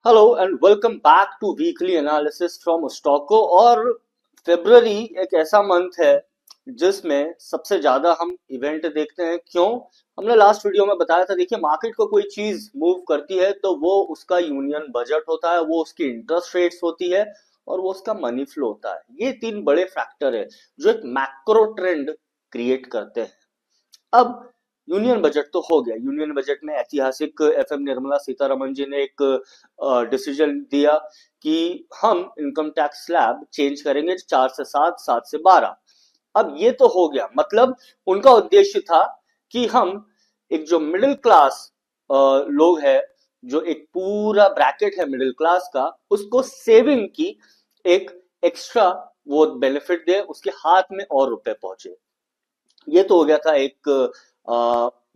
Hello and welcome back to weekly analysis from Stocko. और February एक ऐसा month है जिसमें सबसे ज्यादा हम इवेंट देखते हैं। क्यों? हमने लास्ट वीडियो में बताया था। देखिए, मार्केट को कोई चीज मूव करती है तो वो उसका यूनियन बजट होता है, वो उसकी इंटरेस्ट रेट्स होती है और वो उसका मनी फ्लो होता है। ये तीन बड़े फैक्टर है जो एक मैक्रो ट्रेंड क्रिएट करते हैं। अब यूनियन बजट तो हो गया। यूनियन बजट में ऐतिहासिक एफएम निर्मला सीतारमण जी ने एक डिसीजन दिया कि हम इनकम टैक्स स्लैब चेंज करेंगे 4 से 7, 7 से 12। अब ये तो हो गया। मतलब उनका उद्देश्य था कि हम एक जो मिडिल क्लास लोग है, जो एक पूरा ब्रैकेट है मिडिल क्लास का, उसको सेविंग की एक एक्स्ट्रा वो बेनिफिट दे, उसके हाथ में और रुपए पहुंचे। ये तो हो गया था एक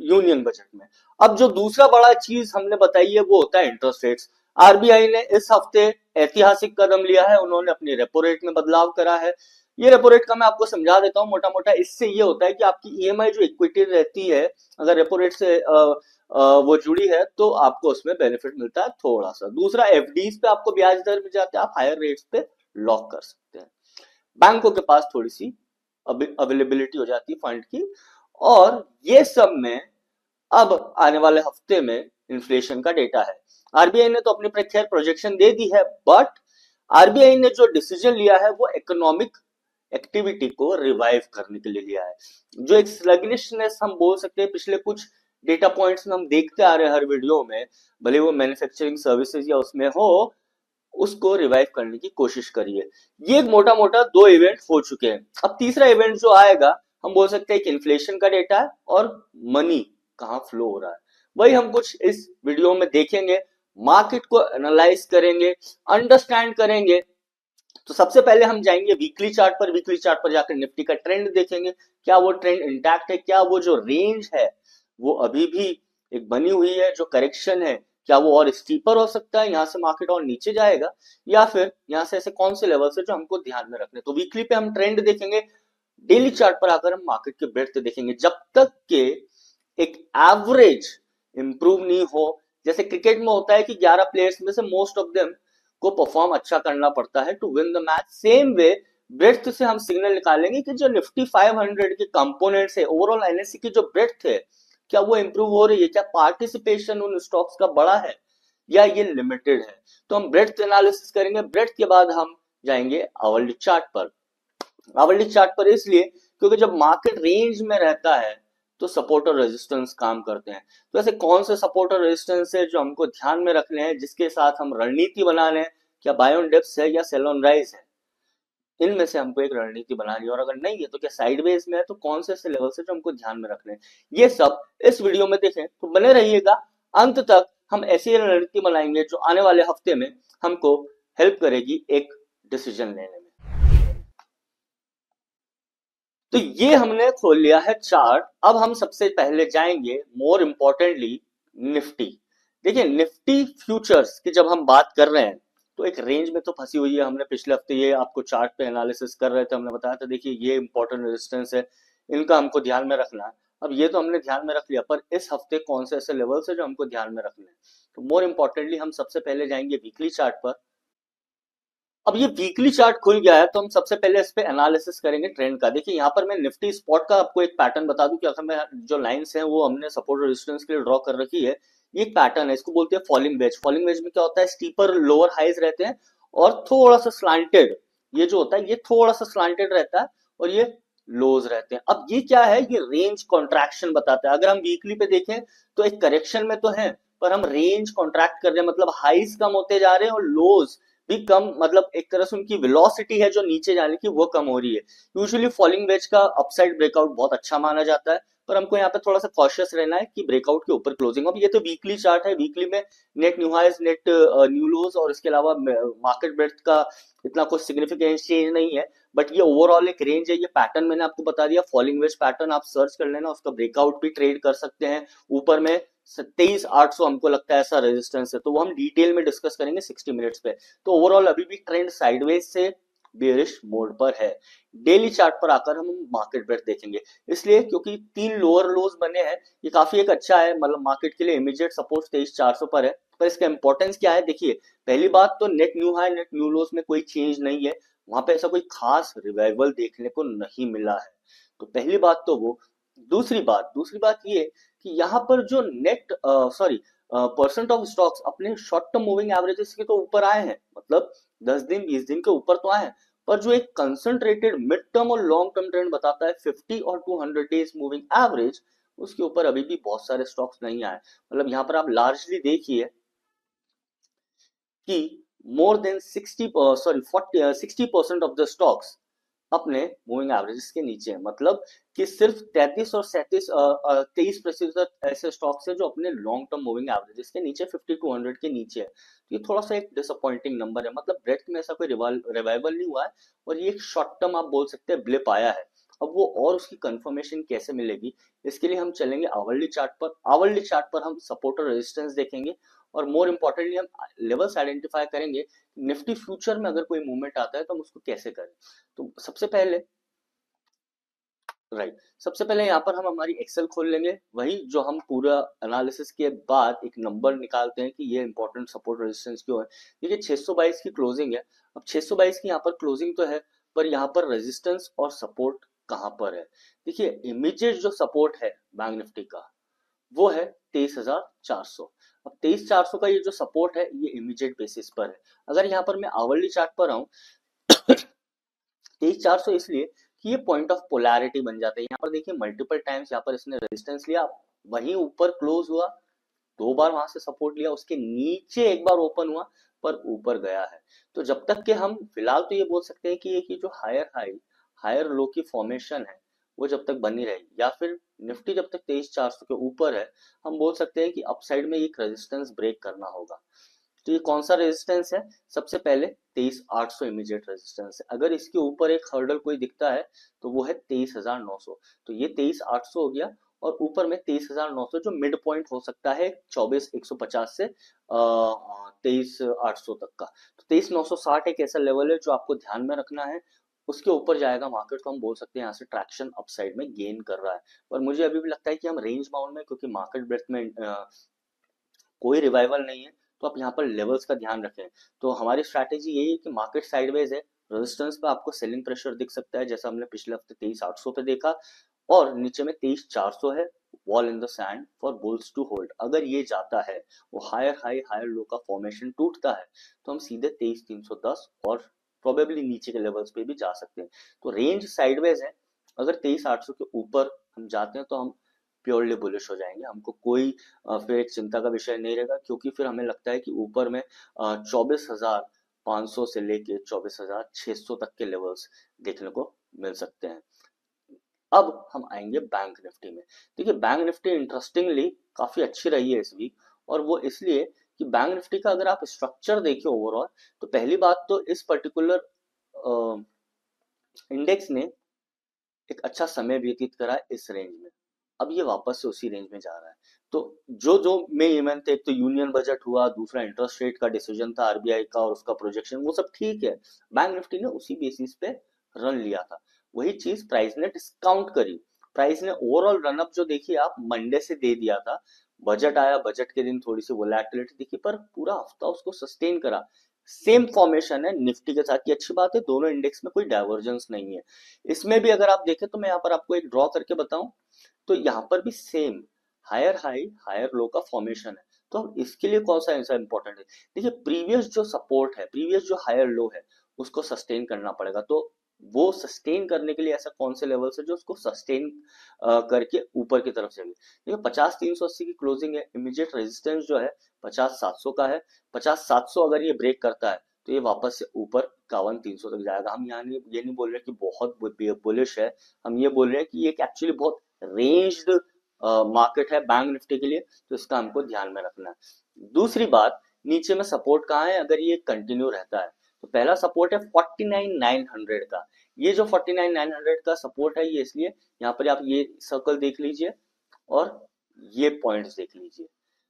यूनियन बजट में। अब जो दूसरा बड़ा चीज हमने बताई है वो होता है इंटरेस्ट रेट्स। आरबीआई ने इस हफ्ते ऐतिहासिक कदम लिया है। उन्होंने अपनी रेपो रेट में बदलाव करा है। ये रेपो रेट का मैं आपको समझा देता हूँ मोटा मोटा। इससे ये होता है कि आपकी ईएमआई जो इक्विटी रहती है, अगर रेपो रेट से वो जुड़ी है तो आपको उसमें बेनिफिट मिलता है थोड़ा सा। दूसरा, एफडीज पे आपको ब्याज दर मिल जाते हैं, आप हायर रेट्स पे लॉक कर सकते हैं। बैंकों के पास थोड़ी सी अवेलेबिलिटी हो जाती है फंड की। और ये सब में अब आने वाले हफ्ते में इन्फ्लेशन का डेटा है। आरबीआई ने तो अपनी खैर प्रोजेक्शन दे दी है, बट आरबीआई ने जो डिसीजन लिया है वो इकोनॉमिक एक्टिविटी को रिवाइव करने के लिए लिया है। जो एक स्लगनिशनेस हम बोल सकते हैं पिछले कुछ डेटा पॉइंट्स में हम देखते आ रहे हैं हर वीडियो में, भले वो मैन्युफैक्चरिंग सर्विसेज या उसमें हो, उसको रिवाइव करने की कोशिश करिए। ये मोटा मोटा दो इवेंट हो चुके हैं। अब तीसरा इवेंट जो आएगा, हम बोल सकते हैं कि इन्फ्लेशन का डेटा है और मनी कहाँ फ्लो हो रहा है। वही हम कुछ इस वीडियो में देखेंगे, मार्केट को एनालाइज करेंगे, अंडरस्टैंड करेंगे। तो सबसे पहले हम जाएंगे वीकली चार्ट पर। वीकली चार्ट पर जाकर निफ्टी का ट्रेंड देखेंगे, क्या वो ट्रेंड इंटैक्ट है, क्या वो जो रेंज है वो अभी भी एक बनी हुई है, जो करेक्शन है क्या वो और स्टीपर हो सकता है, यहाँ से मार्केट और नीचे जाएगा, या फिर यहाँ से ऐसे कौन से लेवल से जो हमको ध्यान में रखने। तो वीकली पे हम ट्रेंड देखेंगे, डेली चार्ट पर आकर हम मार्केट के ब्रेड्थ देखेंगे। जब तक के एक एवरेज इंप्रूव नहीं हो, जैसे क्रिकेट में होता है कि 11 प्लेयर्स में से मोस्ट ऑफ देम को परफॉर्म अच्छा करना पड़ता है to win the match, same way breadth से हम सिग्नल निकालेंगे कि जो निफ्टी 500 के कंपोनेंट्स है, ओवरऑल एनएससी की जो ब्रेड्थ है, क्या वो इंप्रूव हो रही है, क्या पार्टिसिपेशन उन स्टॉक्स का बड़ा है या ये लिमिटेड है। तो हम ब्रेड्थ एनालिसिस करेंगे। ब्रेड्थ के बाद हम जाएंगे आवरली चार्ट पर। आवरली चार्ट पर इसलिए क्योंकि जब मार्केट रेंज में रहता है तो सपोर्ट और रेजिस्टेंस काम करते हैं। तो ऐसे कौन से सपोर्ट और रेजिस्टेंस है जो हमको ध्यान में रखने हैं, जिसके साथ हम रणनीति बना लें? क्या बाय ऑन डिप्स है या सेल ऑन राइज है? इनमें से हमको एक रणनीति बनानी है। और अगर नहीं है तो क्या साइडवेज में है, तो कौन से ऐसे लेवल से जो हमको ध्यान में रखने हैं, ये सब इस वीडियो में देखें। तो बने रहिएगा अंत तक। हम ऐसी रणनीति बनाएंगे जो आने वाले हफ्ते में हमको हेल्प करेगी एक डिसीजन लेने में। तो ये हमने खोल लिया है चार्ट। अब हम सबसे पहले जाएंगे मोर इंपॉर्टेंटली निफ्टी। देखिए, निफ्टी फ्यूचर्स की जब हम बात कर रहे हैं तो एक रेंज में तो फंसी हुई है। हमने पिछले हफ्ते ये आपको चार्ट पे एनालिसिस कर रहे थे, हमने बताया था देखिए ये इंपॉर्टेंट रेजिस्टेंस है, इनका हमको ध्यान में रखना है। अब ये तो हमने ध्यान में रख लिया, पर इस हफ्ते कौन से ऐसे लेवल्स है जो हमको ध्यान में रखने हैं। तो मोर इंपॉर्टेंटली हम सबसे पहले जाएंगे वीकली चार्ट पर। अब ये वीकली चार्ट खुल गया है तो हम सबसे पहले इस पे एनालिसिस करेंगे ट्रेंड का। देखिए, यहाँ पर मैं निफ्टी स्पॉट का आपको एक पैटर्न बता दूं कि असल में जो लाइंस हैं वो हमने सपोर्ट और रेजिस्टेंस के लिए ड्रॉ कर रखी है। ये एक पैटर्न है, इसको बोलते हैं फॉलिंग वेज। फॉलिंग वेज में क्या होता है, स्टीपर लोअर हाइज रहते हैं और थोड़ा सा स्लांटेड, ये जो होता है ये थोड़ा सा स्लांटेड रहता है और ये लोज रहते हैं। अब ये क्या है, ये रेंज कॉन्ट्रैक्शन बताता है। अगर हम वीकली पे देखें तो एक करेक्शन में तो है, पर हम रेंज कॉन्ट्रैक्ट कर रहे हैं, मतलब हाइज कम होते जा रहे हैं और लोज भी कम, मतलब एक तरह से उनकी वेलोसिटी है जो नीचे जाने की वो कम हो रही है। यूजुअली फॉलिंग वेज का अपसाइड ब्रेकआउट बहुत अच्छा माना जाता है, पर हमको यहाँ पे थोड़ा सा कॉशियस रहना है कि ब्रेकआउट के ऊपर क्लोजिंग। अब ये तो वीकली चार्ट है, वीकली में net new highs, net new lows और इसके अलावा मार्केट ब्रेड्थ का इतना कुछ सिग्निफिकेंट चेंज नहीं है। बट ये ओवरऑल एक रेंज है। ये पैटर्न मैंने आपको बता दिया, फॉलिंग वेज पैटर्न आप सर्च कर लेना, उसका ब्रेकआउट भी ट्रेड कर सकते हैं। ऊपर में 27,800 हमको लगता है ऐसा रेजिस्टेंस है, तो वो हम डिटेल में डिस्कस करेंगे 60 मिनट्स पे। तो ओवरऑल अभी भी ट्रेंड साइडवेज से बेरिश मोड पर है। डेली चार्ट पर आकर हम मार्केट ब्रेथ देखेंगे, इसलिए क्योंकि 3 लोअर लोज बने हैं, ये काफी एक अच्छा है, मतलब मार्केट के लिए इमीडिएट सपोर्ट 23,400 पर है। पर इसका इंपॉर्टेंस क्या है, देखिए पहली बात तो net new high net new lows में कोई चेंज नहीं है, वहां पे ऐसा कोई खास रिवाइवल देखने को नहीं मिला है, तो पहली बात तो वो। दूसरी बात ये कि यहाँ पर जो net sorry percent of stocks अपने शॉर्ट टर्म मूविंग एवरेजेस के तो ऊपर आए हैं, मतलब 10 दिन 20 दिन के ऊपर तो आए हैं, पर जो एक कंसंट्रेटेड मिड टर्म और लॉन्ग टर्म ट्रेंड बताता है 50 और 200 डेज मूविंग एवरेज, उसके ऊपर अभी भी बहुत सारे स्टॉक्स नहीं आए। मतलब यहाँ पर आप लार्जली देखिए कि more than 60% of the stocks अपने मूविंग एवरेजेस के नीचे है, मतलब कि सिर्फ 33 और 23% ऐसे स्टॉक्स है जो अपने लॉन्ग टर्म मूविंग एवरेजेस के नीचे 50-100 के नीचे है। तो ये थोड़ा सा एक डिसअपॉइंटिंग नंबर है, मतलब ब्रेथ में ऐसा कोई रिवाइवल नहीं हुआ है, और ये एक शॉर्ट टर्म आप बोल सकते हैं ब्लिप आया है। अब वो और उसकी कंफर्मेशन कैसे मिलेगी, इसके लिए हम चलेंगे आवरली चार्ट पर। आवरली चार्ट पर हम सपोर्ट और रेजिस्टेंस देखेंगे, और मोर इम्पोर्टेंटली हम लेवल्स आइडेंटिफाई करेंगे, निफ्टी फ्यूचर में अगर कोई मूवमेंट आता है तो हम उसको कैसे करें। तो सबसे पहले यहाँ पर हम हमारी एक्सेल खोल लेंगे, वही जो हम पूरा एनालिसिस के बाद एक नंबर निकालते हैं कि ये इंपॉर्टेंट सपोर्ट रेजिस्टेंस क्यों है। देखिए 622 की क्लोजिंग है, अब 622 की यहाँ पर क्लोजिंग तो है, पर यहाँ पर रेजिस्टेंस और सपोर्ट कहाँ पर है। देखिए इमीडिएट जो सपोर्ट है बैंक निफ्टी का वो है 23,400। अब 23,400 का ये जो सपोर्ट है ये इमीडिएट बेसिस पर है। अगर यहाँ पर मैं आवरली चार्ट पर आऊं 23,400 इसलिए कि ये पॉइंट ऑफ पोलैरिटी बन जाता है। यहाँ पर देखिए मल्टीपल टाइम्स यहाँ पर इसने रेजिस्टेंस लिया, वहीं ऊपर क्लोज हुआ, 2 बार वहां से सपोर्ट लिया, उसके नीचे एक बार ओपन हुआ, पर ऊपर गया है। तो जब तक कि हम फिलहाल तो ये बोल सकते हैं कि ये जो हायर हाई हायर लो की फॉर्मेशन है वो जब तक बनी रहेगी, या फिर निफ्टी जब तक 23,400 के ऊपर है, हम बोल सकते हैं कि अपसाइड में एक रेजिस्टेंस ब्रेक करना होगा। तो ये कौन सा रेजिस्टेंस है, सबसे पहले 23,800 इमीडिएट रेजिस्टेंस है। अगर इसके ऊपर एक हर्डल कोई दिखता है तो वो है 23,900, तो ये 23,800 हो गया, और ऊपर में 23,900 जो मिड पॉइंट हो सकता है 24,150 से 23,800 तक का। तो 23,960 एक ऐसा लेवल है जो आपको ध्यान में रखना है, उसके ऊपर जाएगा मार्केट तो हम बोल सकते हैं यहाँ से ट्रैक्शन अपसाइड में गेन कर रहा है। पर मुझे अभी भी लगता है कि हम रेंज बाउंड में, क्योंकि मार्केट ब्रेथ में कोई रिवाइवल नहीं है, तो आप यहाँ पर लेवल्स का ध्यान रखें। तो हमारी स्ट्रैटेजी यही है कि मार्केट साइडवेज है, रेजिस्टेंस पे आपको सेलिंग प्रेशर दिख सकता है, जैसा हमने पिछले हफ्ते 23,800 पे देखा, और नीचे में 23,400 है, wall in the sand for bulls to hold. अगर ये जाता है, वो हायर हाई हायर लो का फॉर्मेशन टूटता है, तो हम सीधे 23,310 और प्रोबेबली नीचे के लेवल्स पे भी जा सकते हैं। तो रेंज साइडवेज है, अगर 23,800 के ऊपर हम जाते हैं तो हम प्योरली बुलिश हो जाएंगे, हमको कोई फिर एक चिंता का विषय नहीं रहेगा, क्योंकि फिर हमें लगता है कि ऊपर में 24,500 से लेके 24,600 तक के लेवल्स देखने को मिल सकते हैं। अब हम आएंगे बैंक निफ्टी में। देखिए बैंक निफ्टी इंटरेस्टिंगली काफी अच्छी रही है इस वीक, और वो इसलिए कि बैंक निफ्टी का अगर आप स्ट्रक्चर देखिए ओवरऑल, तो पहली बात तो इस पर्टिकुलर इंडेक्स ने एक अच्छा समय व्यतीत करा है इस रेंज में, अब ये वापस से उसी रेंज में जा रहा है। तो जो जो मेन इवेंट थे, एक तो यूनियन बजट हुआ, दूसरा इंटरेस्ट रेट का डिसीजन था आरबीआई का और उसका प्रोजेक्शन, वो सब ठीक है, बैंक निफ्टी ने उसी बेसिस पे रन लिया था। वही चीज प्राइस ने डिस्काउंट करी, प्राइस ने ओवरऑल रनअप जो देखिए आप मंडे से दे दिया था, बजट आया, बजट के दिन थोड़ी सी वोलेटिलिटी दिखी, पर पूरा हफ्ता उसको सस्टेन करा। सेम फॉर्मेशन है निफ्टी के साथ, की अच्छी बात है, दोनों इंडेक्स में कोई डाइवर्जेंस नहीं है। इसमें भी अगर आप देखें तो मैं यहाँ पर आपको एक ड्रॉ करके बताऊं, तो यहाँ पर भी same higher high higher low का फॉर्मेशन है। तो इसके लिए कौन सा आंसर इंपॉर्टेंट है, देखिए प्रीवियस जो सपोर्ट है, प्रीवियस जो हायर लो है, उसको सस्टेन करना पड़ेगा। तो वो सस्टेन करने के लिए ऐसा कौन से लेवल्स है जो उसको सस्टेन करके ऊपर की तरफ जाएंगे। देखिए 50,380 की क्लोजिंग है, इमीडिएट रेजिस्टेंस जो है 50,700 का है। 50,700 अगर ये ब्रेक करता है तो ये वापस से ऊपर 51,300 तक जाएगा। हम यहाँ ये नहीं बोल रहे कि बहुत बुलिश है, हम ये बोल रहे हैं कि ये एक्चुअली बहुत रेंज्ड मार्केट है बैंक निफ्टी के लिए, तो इसका हमको ध्यान में रखना है। दूसरी बात, नीचे में सपोर्ट कहाँ है, अगर ये कंटिन्यू रहता है तो पहला सपोर्ट है 49,900 का। ये जो 49,900 का सपोर्ट है, ये इसलिए यहाँ पर आप ये सर्कल देख लीजिए और ये पॉइंट्स देख लीजिए।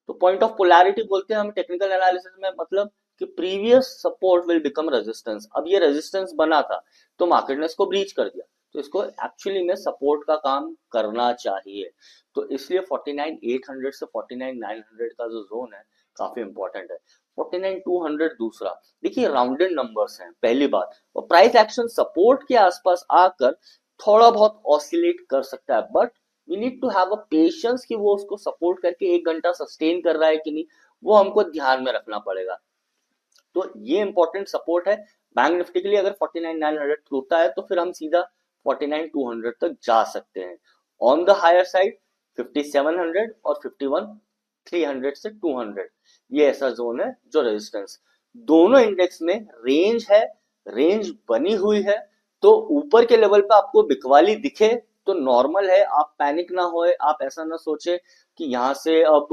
तो पॉइंट ऑफ पोलैरिटी बोलते हैं हम टेक्निकल एनालिसिस में, मतलब कि previous support will become resistance. अब ये रेजिस्टेंस बना था तो मार्केट ने इसको ब्रीच कर दिया, तो इसको एक्चुअली में सपोर्ट का काम करना चाहिए। तो इसलिए 49,800 से 49,900 का जो जोन है काफी इंपॉर्टेंट है। 49,200 दूसरा। देखिए राउंडेड नंबर्स हैं पहली बात, और प्राइस एक्शन सपोर्ट के आसपास आकर थोड़ा बहुत ऑसिलेट कर सकता है, but we need to have a patience कि वो उसको सपोर्ट करके 1 घंटा सस्टेन कर रहा है कि नहीं, वो हमको ध्यान में रखना पड़ेगा। तो ये इंपॉर्टेंट सपोर्ट है बैंक निफ्टी के लिए। अगर 49,900 टूटता है तो फिर हम सीधा 49,200 तक जा सकते हैं। ऑन द हायर साइड 5700 और 51,300 से 200, ये ऐसा जोन है जो रेजिस्टेंस। दोनों इंडेक्स में रेंज है, रेंज बनी हुई है। तो ऊपर के लेवल पे आपको बिकवाली दिखे तो नॉर्मल है, आप पैनिक ना होए, आप ऐसा ना सोचे कि यहां से अब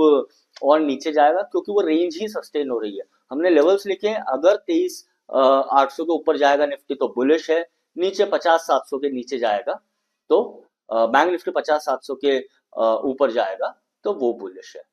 और नीचे जाएगा, क्योंकि वो रेंज ही सस्टेन हो रही है। हमने लेवल्स लिखे हैं, अगर 23,800 के ऊपर जाएगा निफ्टी तो बुलिश है, नीचे 50,700 के नीचे जाएगा तो बैंक निफ्टी 50,700 के ऊपर जाएगा तो वो बुलिश है।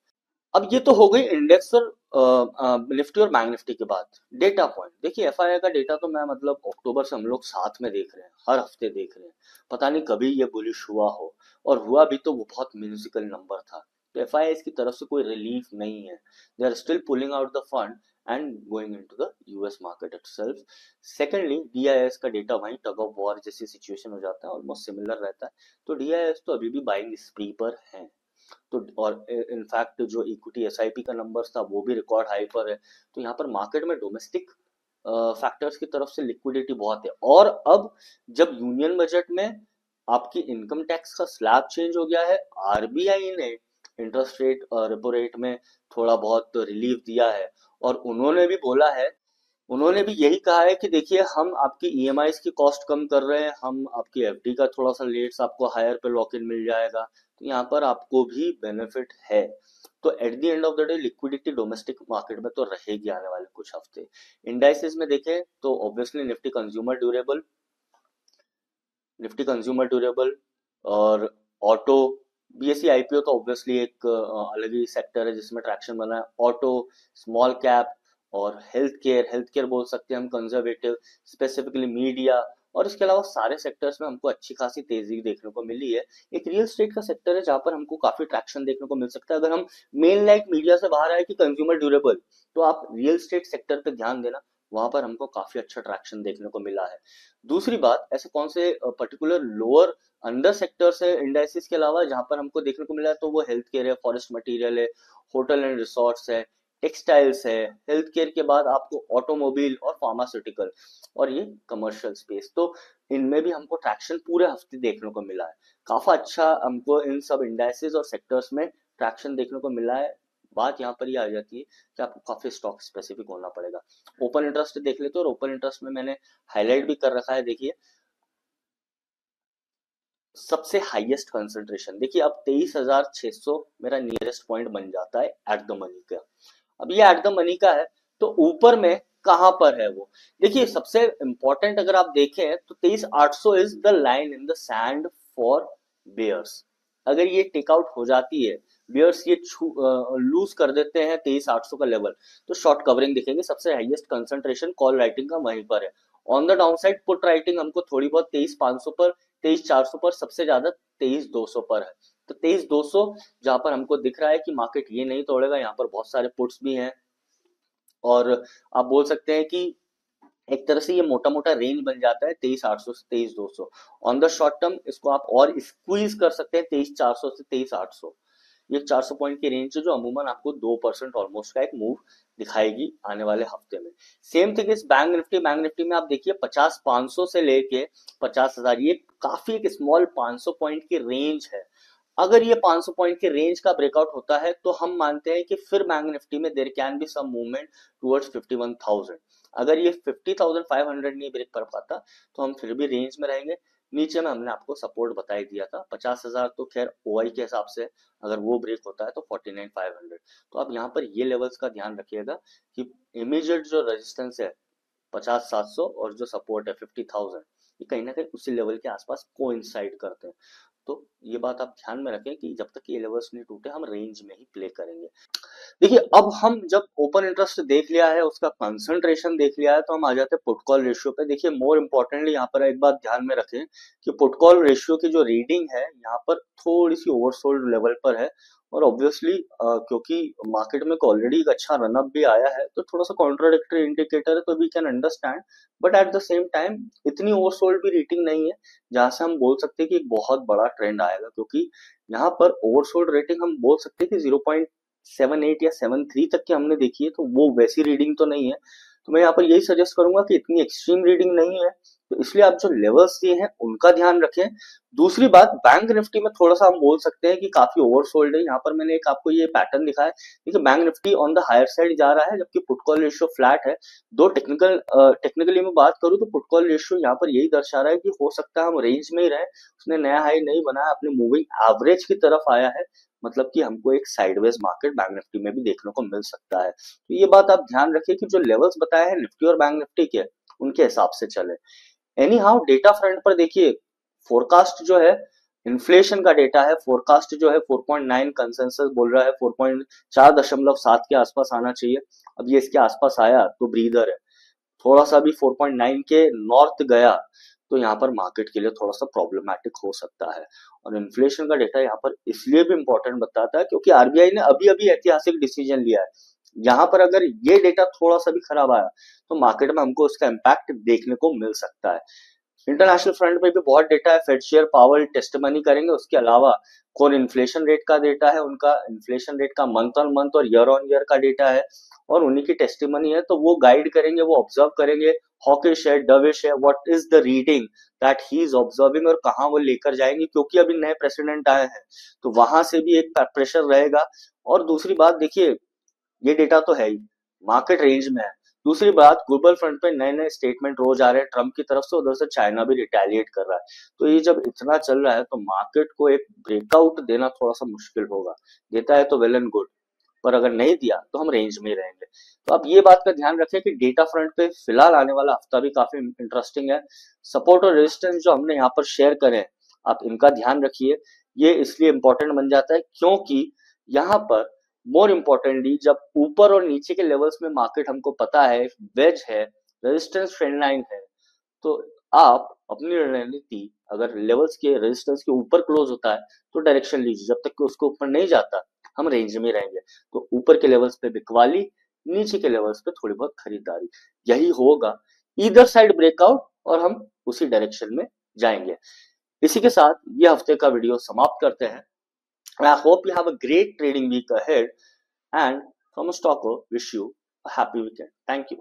अब ये तो हो गई इंडेक्स और निफ्टी और बैंक निफ्टी की बात। डेटा पॉइंट देखिए, एफआईआई का डेटा तो मैं मतलब अक्टूबर से हम लोग साथ में देख रहे हैं, हर हफ्ते देख रहे हैं, पता नहीं कभी ये बुलिश हुआ हो, और हुआ भी तो वो बहुत म्यूजिकल नंबर था। तो एफआईआई की तरफ से कोई रिलीफ नहीं है, they are still pulling out the fund and going into the US market itself. Secondly DIIs का डेटा वहीं टग ऑफ वॉर जैसी सिचुएशन हो जाता है, ऑलमोस्ट सिमिलर रहता है, तो डीआईएस तो अभी भी बाइंग स्प्री पर है। तो और इनफैक्ट जो इक्विटी एसआईपी का नंबर्स था वो भी रिकॉर्ड हाई पर है। तो यहाँ पर मार्केट में डोमेस्टिक फैक्टर्स की तरफ से लिक्विडिटी बहुत है। और अब जब यूनियन बजट में आपकी इनकम टैक्स का स्लैब चेंज हो गया है, आरबीआई ने इंटरेस्ट रेट रेपो रेट में थोड़ा बहुत रिलीफ दिया है, और उन्होंने भी बोला है, उन्होंने भी यही कहा है कि देखिए हम आपकी ईएमआईज की कॉस्ट कम कर रहे हैं, हम आपकी एफडी का थोड़ा सा लेट्स आपको हायर पे लॉक इन मिल जाएगा, तो यहाँ पर आपको भी बेनिफिट है। तो at the end of the day liquidity domestic market में तो रहेगी आने वाले कुछ हफ्ते। इंडाइसेस में देखें तो ऑब्वियसली निफ्टी कंज्यूमर ड्यूरेबल और ऑटो, बीएसई आईपीओ तो ऑब्वियसली एक अलग ही सेक्टर है जिसमें ट्रैक्शन बना है। ऑटो, स्मॉल कैप और हेल्थ केयर बोल सकते हैं हम कंजर्वेटिव, स्पेसिफिकली मीडिया, और इसके अलावा सारे सेक्टर्स में हमको अच्छी खासी तेजी देखने को मिली है। एक रियल स्टेट का सेक्टर है जहां पर हमको काफी ट्रैक्शन देखने को मिल सकता है। अगर हम मेन लाइट मीडिया से बाहर आए कि कंज्यूमर ड्यूरेबल, तो आप रियल स्टेट सेक्टर पे ध्यान देना, वहां पर हमको काफी अच्छा ट्रैक्शन देखने को मिला है। दूसरी बात, ऐसे कौन से पर्टिकुलर लोअर अंडर सेक्टर्स है इंडाइसिस के अलावा जहां पर हमको देखने को मिला है, तो वो हेल्थ केयर है, फॉरेस्ट मटेरियल है, होटल एंड रिसोर्ट्स है, टेक्सटाइल्स है। हेल्थ केयर के बाद आपको ऑटोमोबाइल और फार्मास्यूटिकल, और ये कमर्शियल स्पेस, तो इनमें भी हमको ट्रैक्शन पूरे हफ्ते देखने को मिला है। काफी अच्छा हमको इन सब इंडाइसिस और सेक्टर्स में ट्रैक्शन देखने को मिला है। बात यहाँ पर ये आ जाती है कि आपको काफी स्टॉक स्पेसिफिक होना पड़ेगा। ओपन इंटरेस्ट देख लेते हो, और ओपन इंटरेस्ट में मैंने हाईलाइट भी कर रखा है। देखिए सबसे हाईएस्ट कंसंट्रेशन, देखिए अब 23,600 मेरा नियरेस्ट पॉइंट बन जाता है एट द मनी का। अब ये एट द मनी का है तो ऊपर में कहां पर है वो, देखिए सबसे इंपॉर्टेंट अगर आप देखें तो 23,800 is the line in the sand for bears. अगर ये टेक आउट हो जाती है, बेयर्स ये लूज कर देते हैं 23,800 का लेवल, तो शॉर्ट कवरिंग दिखेंगे। सबसे हाईएस्ट कंसंट्रेशन कॉल राइटिंग का वहीं पर है। On the down side put writing हमको थोड़ी बहुत 23,500 पर, 23,400 पर, सबसे ज्यादा 23,200 पर है। तो 23,200 जहां पर हमको दिख रहा है कि मार्केट ये नहीं तोड़ेगा, यहाँ पर बहुत सारे पुट्स भी हैं, और आप बोल सकते हैं कि एक तरह से ये मोटा मोटा रेंज बन जाता है 23,800 से 23,200। ऑन द शॉर्ट टर्म इसको आप और स्क्वीज कर सकते हैं 23,400 से 23,800। ये 400 पॉइंट की रेंज है जो अमूमन आपको 2% ऑलमोस्ट का एक मूव दिखाएगी आने वाले हफ्ते में। सेम थिंग इस बैंक निफ्टी में आप देखिए 50,500 से लेके 50,000, ये काफी एक स्मॉल 500 पॉइंट की रेंज है। अगर ये 500 पॉइंट के रेंज का ब्रेकआउट होता है तो हम मानते हैं कि फिर बैंक निफ्टी में there can be some movement towards 51,000। अगर ये 50,500 नहीं ब्रेक कर पाता तो हम फिर भी रेंज में रहेंगे। नीचे में हमने आपको सपोर्ट बता ही दिया था 50,000, तो खैर ओआई के हिसाब से अगर वो ब्रेक होता है तो 49,500। तो आप यहाँ पर ये लेवल्स का ध्यान रखिएगा कि इमीडिएट जो रेजिस्टेंस है 50,700 और जो सपोर्ट है 50,000, ये कहीं ना कहीं उसी लेवल के आसपास कोइंसाइड करते हैं। तो ये बात आप ध्यान में रखें कि जब तक ये लेवल्स नहीं टूटे हम रेंज में ही प्ले करेंगे। देखिए अब हम जब ओपन इंटरेस्ट देख लिया है, उसका कंसंट्रेशन देख लिया है, तो हम आ जाते हैं पुट कॉल रेशियो पे। देखिए मोर इम्पोर्टेंटली यहाँ पर एक बात ध्यान में रखें कि पुट कॉल रेशियो की जो रीडिंग है यहाँ पर थोड़ी सी ओवरसोल्ड लेवल पर है, और ऑब्वियसली क्योंकि मार्केट में ऑलरेडी एक अच्छा रनअप भी आया है, तो थोड़ा सा कॉन्ट्राडिक्टरी इंडिकेटर है, तो we can understand. But at the same time इतनी ओवरसोल्ड भी रेटिंग नहीं है जहां से हम बोल सकते हैं कि एक बहुत बड़ा ट्रेंड आएगा, क्योंकि यहाँ पर ओवरसोल्ड रेटिंग हम बोल सकते हैं कि 0.78 या 73 तक की हमने देखी है, तो वो वैसी रीडिंग तो नहीं है। तो मैं यहाँ पर यही सजेस्ट करूंगा कि इतनी एक्सट्रीम रीडिंग नहीं है, तो इसलिए आप जो लेवल्स दिए हैं उनका ध्यान रखें। दूसरी बात, बैंक निफ्टी में थोड़ा सा हम बोल सकते हैं कि काफी ओवरसोल्ड है। यहाँ पर मैंने एक आपको ये पैटर्न दिखाया है, देखिए bank Nifty on the higher side जा रहा है, जबकि पुट कॉल रेशियो फ्लैट है। दो टेक्निकली मैं बात करूं तो पुट कॉल रेशियो यहाँ पर यही दर्शा रहा है कि हो सकता है हम रेंज में ही रहे, उसने नया हाई नहीं बनाया, अपने मूविंग एवरेज की तरफ आया है, मतलब कि हमको एक साइडवेज मार्केट बैंक निफ्टी में भी देखने को मिल सकता है। तो ये बात आप ध्यान रखिए कि जो लेवल्स बताए हैं निफ्टी और बैंक निफ्टी के, उनके हिसाब से चले। एनी हाउ डेटा फ्रंट पर देखिए, फोरकास्ट जो है इन्फ्लेशन का डेटा है, फोरकास्ट जो है 4.9, कंसेंसस बोल रहा है 4.7 के आसपास आना चाहिए। अब ये इसके आसपास आया तो ब्रीदर है, थोड़ा सा भी 4.9 के नॉर्थ गया तो यहाँ पर मार्केट के लिए थोड़ा सा प्रॉब्लमैटिक हो सकता है। और इन्फ्लेशन का डेटा यहाँ पर इसलिए भी इंपॉर्टेंट बताता है क्योंकि आरबीआई ने अभी अभी ऐतिहासिक डिसीजन लिया है। यहाँ पर अगर ये डेटा थोड़ा सा भी खराब आया तो मार्केट में हमको उसका इम्पैक्ट देखने को मिल सकता है। इंटरनेशनल फ्रंट पे भी बहुत डेटा है, फेड चेयर पावल टेस्टिमनी करेंगे, उसके अलावा कोर इन्फ्लेशन रेट का डेटा है, उनका इन्फ्लेशन रेट का मंथ ऑन मंथ और ईयर ऑन ईयर का डेटा है, और उन्हीं की टेस्टिमनी है, तो वो गाइड करेंगे, वो ऑब्जर्व करेंगे हॉकिश है डविश है, what is the reading that he is observing, और कहाँ वो लेकर जाएंगे, क्योंकि अभी नए प्रेसिडेंट आए हैं तो वहां से भी एक प्रेशर रहेगा। और दूसरी बात देखिए, ये डेटा तो है ही, मार्केट रेंज में है। दूसरी बात, ग्लोबल फ्रंट पे नए नए स्टेटमेंट रोज आ रहे हैं ट्रम्प की तरफ से, उधर से चाइना भी रिटेलिएट कर रहा है, तो ये जब इतना चल रहा है तो मार्केट को एक ब्रेकआउट देना थोड़ा सा मुश्किल होगा। देता है तो वेल एंड गुड, पर अगर नहीं दिया तो हम रेंज में रहेंगे। तो आप ये बात का ध्यान रखें कि डेटा फ्रंट पे फिलहाल आने वाला हफ्ता भी काफी इंटरेस्टिंग है। सपोर्ट और रेजिस्टेंस जो हमने यहाँ पर शेयर करे, आप इनका ध्यान रखिए। ये इसलिए इंपॉर्टेंट बन जाता है क्योंकि यहाँ पर मोर इम्पोर्टेंटली जब ऊपर और नीचे के लेवल्स में मार्केट हमको पता है वेज है, रेजिस्टेंस ट्रेंड लाइन है, तो आप अपनी रणनीति अगर लेवल्स के रेजिस्टेंस के ऊपर क्लोज होता है तो डायरेक्शन लीजिए, जब तक कि उसके ऊपर नहीं जाता हम रेंज में रहेंगे। तो ऊपर के लेवल्स पे बिकवाली, नीचे के लेवल्स पे थोड़ी बहुत खरीदारी, यही होगा। ईदर साइड ब्रेकआउट और हम उसी डायरेक्शन में जाएंगे। इसी के साथ ये हफ्ते का वीडियो समाप्त करते हैं। I hope you have a great trading week ahead, and from Stockholm, wish you a happy weekend. Thank you.